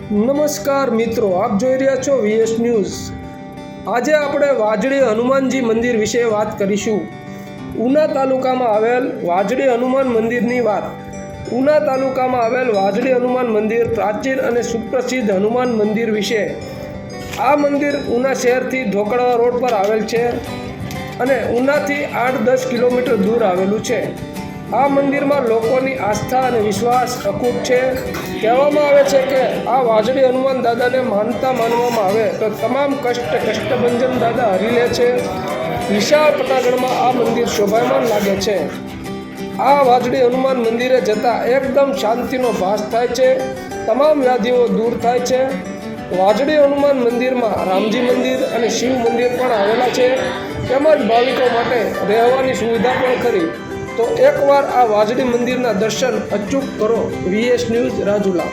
નમસ્કાર મિત્રો, આપ જોઈ રહ્યા છો વીએસ ન્યૂઝ। આજે આપણે વાજડી હનુમાનજી મંદિર વિશે વાત કરીશું। ઉના તાલુકામાં આવેલ વાજડી હનુમાન મંદિરની વાત। ઉના તાલુકામાં આવેલ વાજડી હનુમાન મંદિર પ્રાચીન અને સુપ્રસિદ્ધ હનુમાન મંદિર વિશે। આ મંદિર ઉના શહેરથી ધોકડવા રોડ પર આવેલ છે અને ઉનાથી 8-10 કિલોમીટર દૂર આવેલું છે। આ મંદિરમાં લોકોની આસ્થા અને વિશ્વાસ અખૂટ છે। કહેવામાં આવે છે કે આ વાજડી હનુમાન દાદાને માનતા માનવામાં આવે તો તમામ કષ્ટભંજન દાદા હરી લે છે। વિશાળ પટાગણમાં આ મંદિર શોભાયમાન લાગે છે। આ વાજડી હનુમાન મંદિરે જતાં એકદમ શાંતિનો ભાસ થાય છે, તમામ વ્યાધિઓ દૂર થાય છે। વાજડી હનુમાન મંદિરમાં રામજી મંદિર અને શિવ મંદિર પણ આવેલા છે, તેમજ ભાવિકો માટે રહેવાની સુવિધા પણ ખરી। તો એકવાર આ વાજડી મંદિરના દર્શન અચૂક કરો। VS news Rajula.